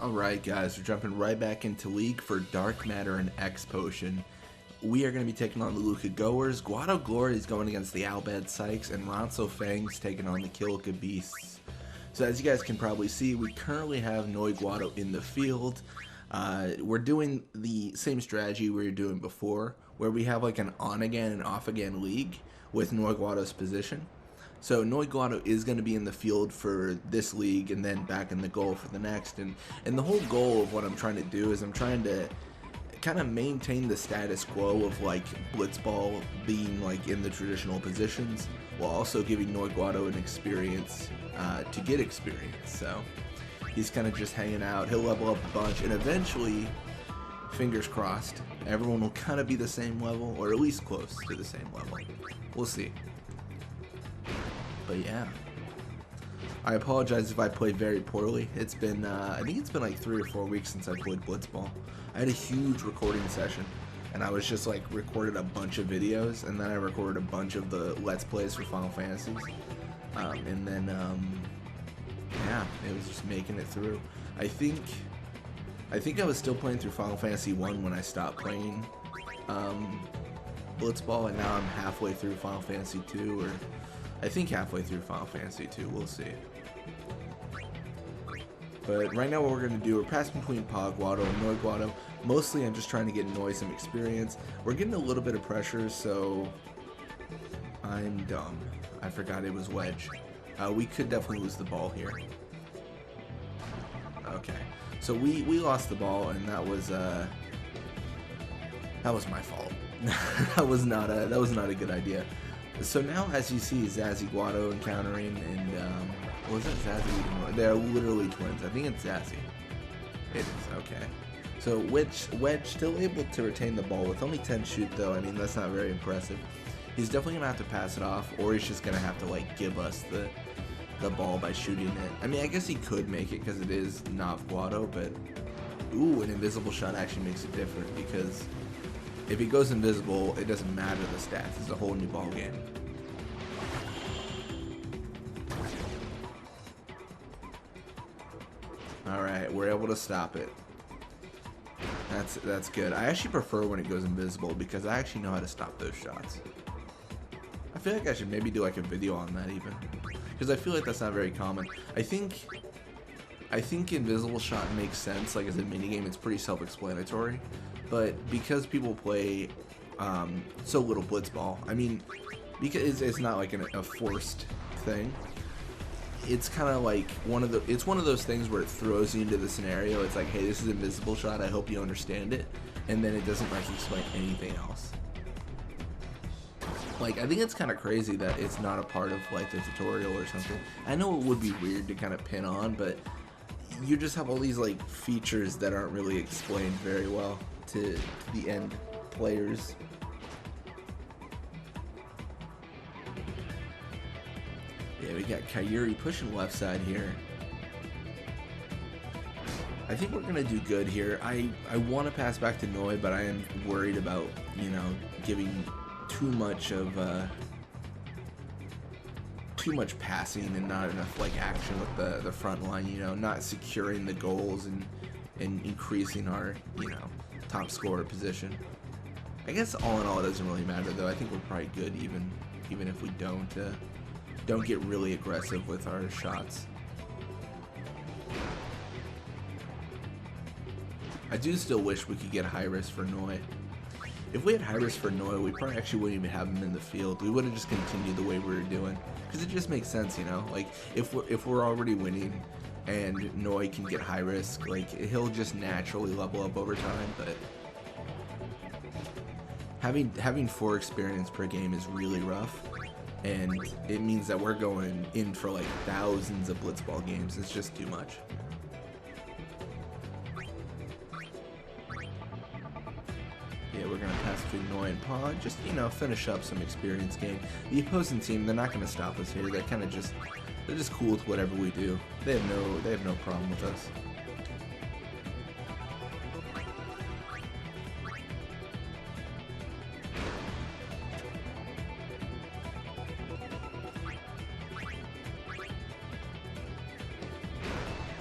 Alright guys, we're jumping right back into League for Dark Matter and X Potion. We are going to be taking on the Luca Goers, Guado Glories going against the Albad Sykes, and Ronso Fangs taking on the Kilka Beasts. So as you guys can probably see, we currently have Noy Guado in the field. We're doing the same strategy we were doing before, where we have like an on-again and off-again league with Noy Guado's position. So Noy Guado is going to be in the field for this league and then back in the goal for the next. And the whole goal of what I'm trying to do is I'm trying to kind of maintain the status quo of like Blitzball being like in the traditional positions while also giving Noy Guado an experience to get experience. So he's kind of just hanging out. He'll level up a bunch and eventually, fingers crossed, everyone will kind of be the same level or at least close to the same level. We'll see. But yeah, I apologize if I played very poorly. It's been, I think it's been like 3 or 4 weeks since I played Blitzball. I had a huge recording session, and I was just like recorded a bunch of videos, and then I recorded a bunch of the Let's Plays for Final Fantasies, and then, yeah, it was just making it through. I think I was still playing through Final Fantasy 1 when I stopped playing Blitzball, and now I'm halfway through Final Fantasy 2, or I think halfway through Final Fantasy 2, we'll see. But right now what we're going to do, we're passing between Guado and Noy Guado. Mostly I'm just trying to get Noy some experience. We're getting a little bit of pressure, so I'm dumb. I forgot it was Wedge. We could definitely lose the ball here. Okay, so we lost the ball, and that was my fault. that was not a good idea. So now, as you see, Zazzy Guado encountering, and was it Zazzy? They're literally twins. I think it's Zazzy. It is, okay. So Wedge still able to retain the ball with only 10 shoot, though. I mean, that's not very impressive. He's definitely gonna have to pass it off, or he's just gonna have to like give us the ball by shooting it. I mean, I guess he could make it because it is not Guado, but ooh, an invisible shot actually makes it different because if he goes invisible, it doesn't matter the stats. It's a whole new ball game. Alright, we're able to stop it. That's good. I actually prefer when it goes invisible because I actually know how to stop those shots. I feel like I should maybe do like a video on that even, because I feel like that's not very common. I think invisible shot makes sense, like as a minigame, it's pretty self-explanatory. But because people play so little Blitzball, I mean, because it's not like a forced thing. It's kind of like one of those things where it throws you into the scenario. It's like, hey, this is invisible shot. I hope you understand it, and then it doesn't like explain anything else. Like, I think it's kind of crazy that it's not a part of like the tutorial or something. I know it would be weird to kind of pin on, but you just have all these like features that aren't really explained very well to the end players. Yeah, we got Kyuri pushing left side here. I think we're gonna do good here. I want to pass back to Noy, but I am worried about, you know, giving too much passing and not enough like action with the front line, you know, not securing the goals and increasing our, you know, top scorer position. I guess all in all it doesn't really matter though. I think we're probably good even if we don't get really aggressive with our shots. I do still wish we could get high risk for Noy. If we had high risk for Noy, we probably actually wouldn't even have him in the field. We would have just continued the way we were doing, because it just makes sense, you know. Like if we're already winning, and Noy can get high risk, like he'll just naturally level up over time. But having 4 experience per game is really rough, and it means that we're going in for like thousands of Blitzball games. It's just too much. Yeah, we're gonna pass between Noy and Pod, just, you know, finish up some experience gain. The opposing team, they're not gonna stop us here. They're kind of just, they're just cool with whatever we do. They have no problem with us.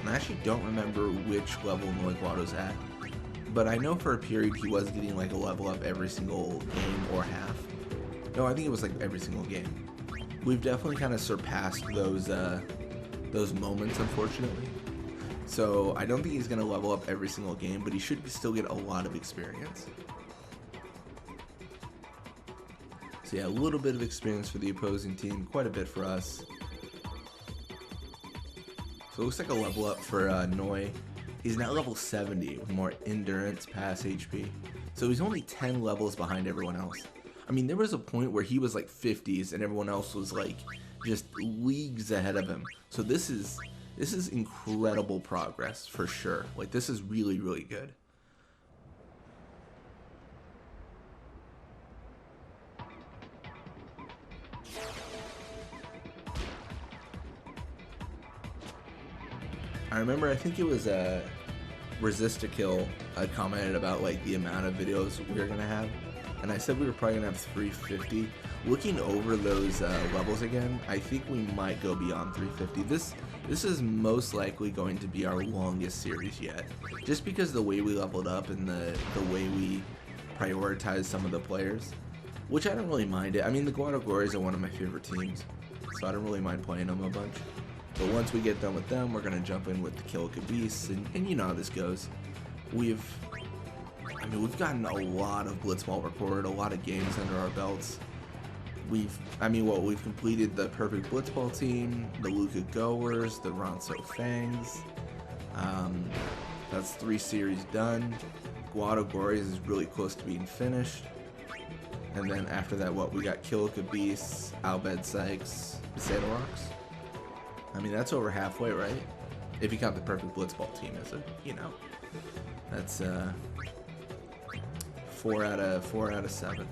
And I actually don't remember which level Noy Guado's at, but I know for a period he was getting like a level up every single game or half. No, I think it was like every single game. We've definitely kind of surpassed those moments, unfortunately. So I don't think he's going to level up every single game, but he should still get a lot of experience. So yeah, a little bit of experience for the opposing team, quite a bit for us. So it looks like a level up for Noy. He's now level 70 with more endurance, pass HP. So he's only 10 levels behind everyone else. I mean, there was a point where he was like 50s and everyone else was like just leagues ahead of him. So this is incredible progress for sure. Like, this is really, really good. I remember, I think it was Resist to Kill. I commented about like the amount of videos we were gonna have, and I said we were probably gonna have 350. Looking over those levels again, I think we might go beyond 350. This is most likely going to be our longest series yet, just because the way we leveled up and the way we prioritize some of the players, which I don't really mind it. I mean, the Glories are one of my favorite teams, so I don't really mind playing them a bunch. But once we get done with them, we're gonna jump in with the Kill Beasts, and you know how this goes. We've gotten a lot of Blitzball recorded, a lot of games under our belts. We've completed the perfect Blitzball team, the Luca Goers, the Ronso Fangs. That's 3 series done. Glories is really close to being finished. And then after that, we got Kill Beasts, Albed Sykes, Beseda Rocks. I mean, that's over halfway, right? If you count the perfect Blitzball team as a, you know, that's 4 out of 7.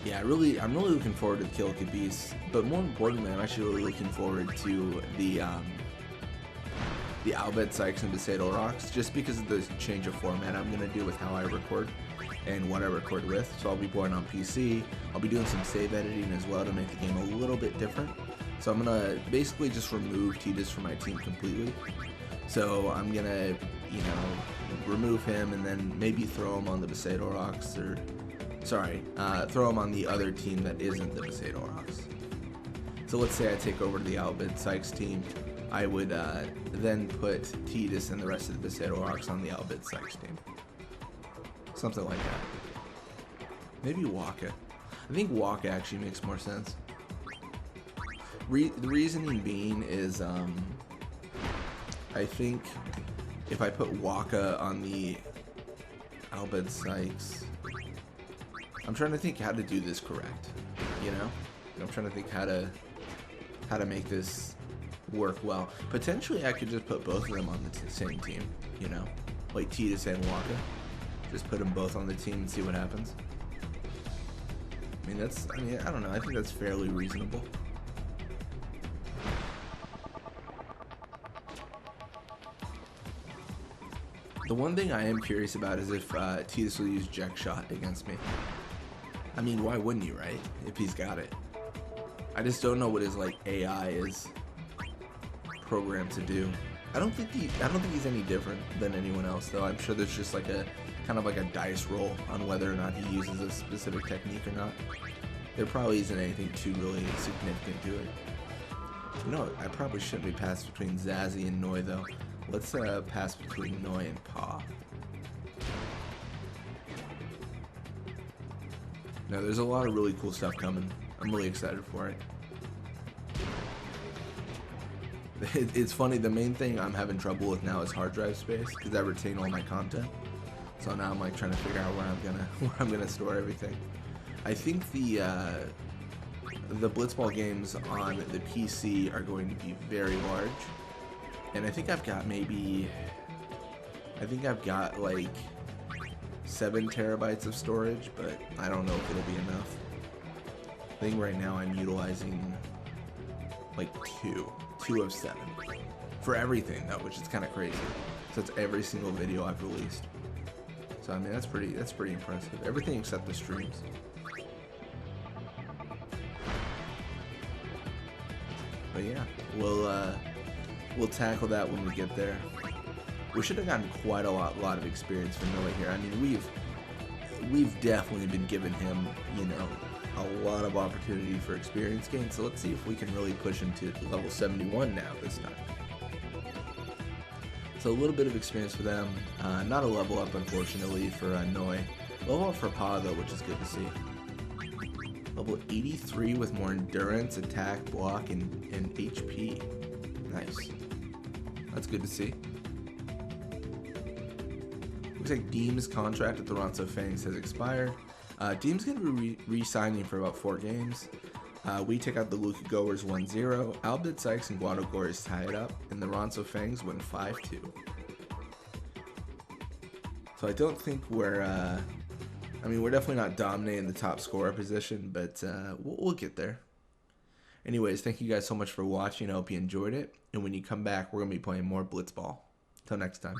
Yeah, I'm really looking forward to the Kill Beasts, but more importantly, I'm actually really looking forward to the Albed Sykes and Beseda Rocks, just because of the change of format I'm gonna do with how I record and what I record with. So I'll be playing on PC. I'll be doing some save editing as well to make the game a little bit different. So I'm gonna basically just remove Tidus from my team completely. So I'm gonna, you know, remove him and then maybe throw him on the Beseda Rocks, or throw him on the other team that isn't the Beseda Rocks. So let's say I take over the Albed Sykes team. I would then put Tidus and the rest of the Beseda Rocks on the Albed Sykes team. Something like that. Maybe Waka. I think Waka actually makes more sense. The reasoning being is, I think if I put Waka on the Albed Sykes, I'm trying to think how to do this correct. You know, I'm trying to think how to make this work well. Potentially, I could just put both of them on the same team. You know, like Tidus and Waka. Just put them both on the team and see what happens. I don't know. I think that's fairly reasonable. The one thing I am curious about is if Tidus will use Jack Shot against me. I mean, why wouldn't you, right? If he's got it. I just don't know what his like AI is programmed to do. I don't think he's any different than anyone else, though. I'm sure there's just like a kind of like a dice roll on whether or not he uses a specific technique or not. There probably isn't anything too really significant to it. You know, I probably shouldn't be passed between Zazzy and Noy, though. Let's pass between Noy and Pa. Now, there's a lot of really cool stuff coming. I'm really excited for it. It's funny, the main thing I'm having trouble with now is hard drive space, because I retain all my content. So now I'm like trying to figure out where I'm gonna store everything. I think the Blitzball games on the PC are going to be very large, and I think I've got like 7 terabytes of storage, but I don't know if it'll be enough. I think right now I'm utilizing like 2 of 7 for everything though, which is kind of crazy. So it's every single video I've released. So I mean, that's pretty impressive. Everything except the streams. But yeah, we'll tackle that when we get there. We should have gotten quite a lot of experience for Noy here. I mean, we've definitely been giving him, you know, a lot of opportunity for experience gain. So let's see if we can really push him to level 71 now this time. So a little bit of experience for them. Not a level up, unfortunately, for Noy. Level up for Pa, though, which is good to see. Level 83 with more endurance, attack, block, and HP. Nice. That's good to see. Looks like Deem's contract at the Ronso Fangs has expired. Deem's going to be re-signing for about 4 games. We take out the Luca Goers 1-0. Albert Sykes and Guado Glories tie it up, and the Ronso Fangs win 5-2. So I don't think we're, I mean, we're definitely not dominating the top scorer position, but we'll get there. Anyways, thank you guys so much for watching. I hope you enjoyed it. And when you come back, we're going to be playing more Blitzball. Till next time.